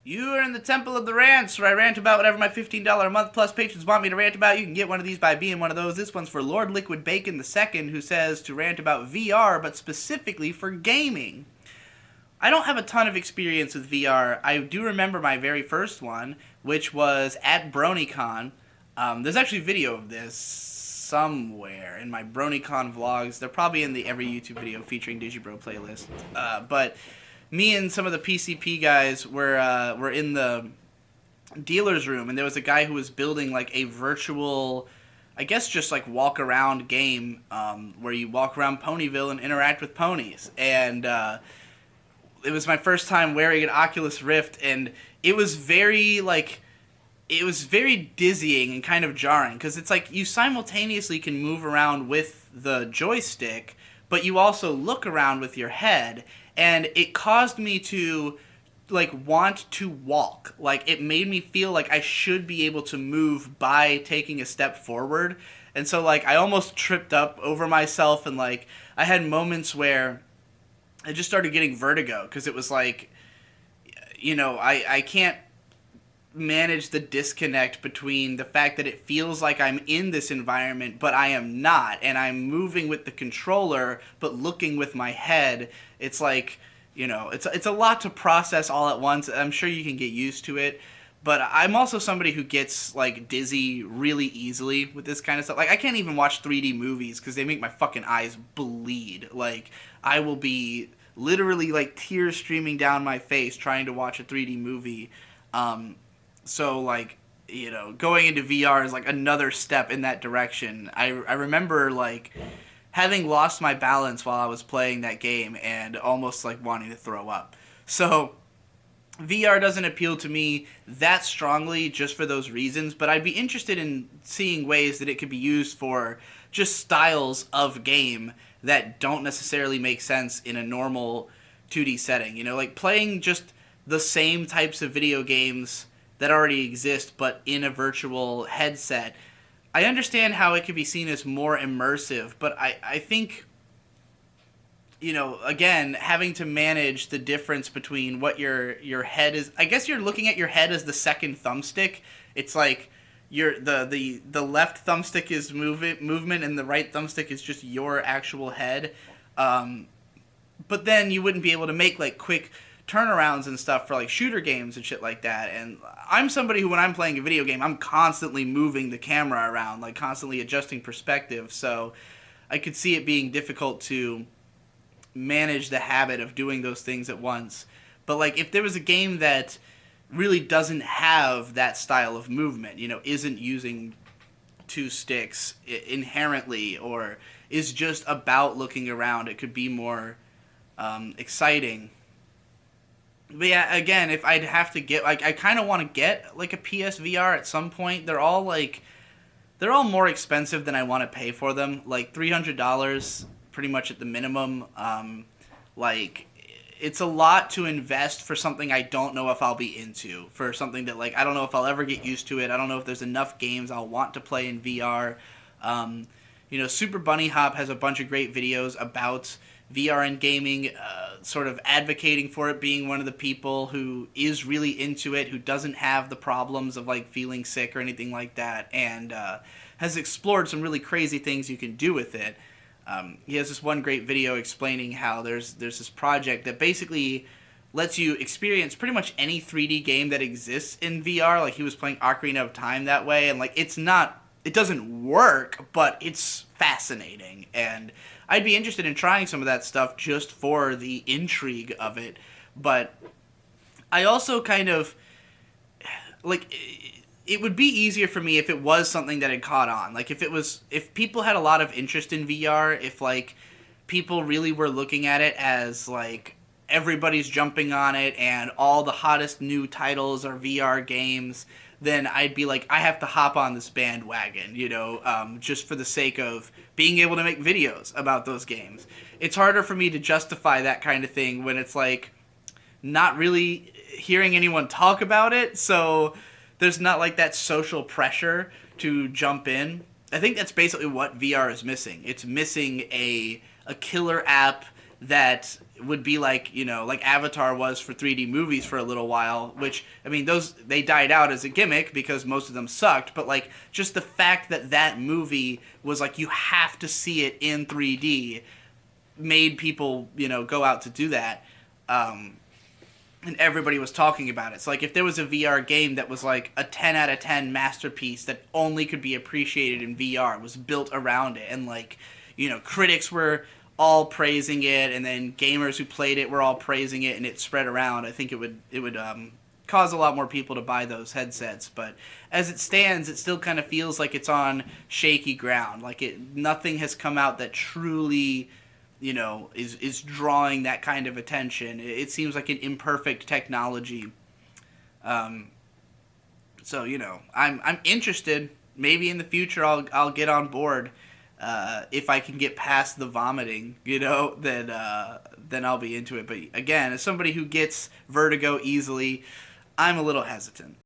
You are in the Temple of the Rants, where I rant about whatever my $15 a month plus patrons want me to rant about. You can get one of these by being one of those. This one's for Lord Liquid Bacon II, who says to rant about VR, but specifically for gaming. I don't have a ton of experience with VR. I do remember my very first one, which was at BronyCon. There's actually a video of this somewhere in my BronyCon vlogs. They're probably in the every YouTube video featuring Digibro playlist. But me and some of the PCP guys were in the dealer's room, and there was a guy who was building like a virtual, I guess just like walk around game, where you walk around Ponyville and interact with ponies. And it was my first time wearing an Oculus Rift, and it was very dizzying and kind of jarring, because it's like you simultaneously can move around with the joystick, but you also look around with your head, and it caused me to like want to walk. Like, it made me feel like I should be able to move by taking a step forward. And so like I almost tripped up over myself, and like I had moments where I just started getting vertigo, because it was like, I can't manage the disconnect between the fact that it feels like I'm in this environment, but I am not, and I'm moving with the controller, but looking with my head. It's like, it's a lot to process all at once. I'm sure you can get used to it, but I'm also somebody who gets like dizzy really easily with this kind of stuff. Like, I can't even watch 3D movies because they make my fucking eyes bleed. Like, I will be literally like tears streaming down my face trying to watch a 3D movie. So like, going into VR is like another step in that direction. I remember like having lost my balance while I was playing that game and almost like wanting to throw up. So VR doesn't appeal to me that strongly just for those reasons, but I'd be interested in seeing ways that it could be used for just styles of game that don't necessarily make sense in a normal 2D setting. Like playing just the same types of video games that already exist, but in a virtual headset. I understand how it could be seen as more immersive, but I think, again, having to manage the difference between what your head is. I guess you're looking at your head as the second thumbstick. It's like the left thumbstick is movement, and the right thumbstick is just your actual head. But then you wouldn't be able to make like quick turnarounds and stuff for like shooter games and shit like that. And I'm somebody who, when I'm playing a video game, I'm constantly moving the camera around, like constantly adjusting perspective. So I could see it being difficult to manage the habit of doing those things at once. But like, if there was a game that really doesn't have that style of movement, isn't using two sticks inherently, or is just about looking around, it could be more exciting. But yeah, again, if I'd have to get, like, I kind of want to get like a PSVR at some point. They're all more expensive than I want to pay for them. Like $300, pretty much at the minimum. Like, it's a lot to invest for something I don't know if I'll be into. For something that, like, I don't know if I'll ever get used to it. I don't know if there's enough games I'll want to play in VR. Super Bunny Hop has a bunch of great videos about VR and gaming, sort of advocating for it, being one of the people who is really into it, who doesn't have the problems of like feeling sick or anything like that, and has explored some really crazy things you can do with it. He has this one great video explaining how there's this project that basically lets you experience pretty much any 3D game that exists in VR. Like, he was playing Ocarina of Time that way, and like it doesn't work, but it's fascinating, and I'd be interested in trying some of that stuff just for the intrigue of it. But I also kind of, like, it would be easier for me if it was something that had caught on. Like, if people had a lot of interest in VR, if, like, people really were looking at it as, like, everybody's jumping on it and all the hottest new titles are VR games, then I'd be like, I have to hop on this bandwagon, just for the sake of being able to make videos about those games. It's harder for me to justify that kind of thing when it's like not really hearing anyone talk about it, so there's not like that social pressure to jump in. I think that's basically what VR is missing. It's missing a killer app that would be like, like Avatar was for 3D movies for a little while, which, I mean, those, they died out as a gimmick because most of them sucked, but like just the fact that that movie was like you have to see it in 3D made people, go out to do that. And everybody was talking about it. So like if there was a VR game that was like a 10 out of 10 masterpiece that only could be appreciated in VR, was built around it, and like, critics were all praising it, and then gamers who played it were all praising it, and it spread around, I think it would cause a lot more people to buy those headsets. But as it stands, it still kind of feels like it's on shaky ground. Like nothing has come out that truly, is drawing that kind of attention. It seems like an imperfect technology. So I'm interested. Maybe in the future I'll get on board. If I can get past the vomiting, then I'll be into it. But again, as somebody who gets vertigo easily, I'm a little hesitant.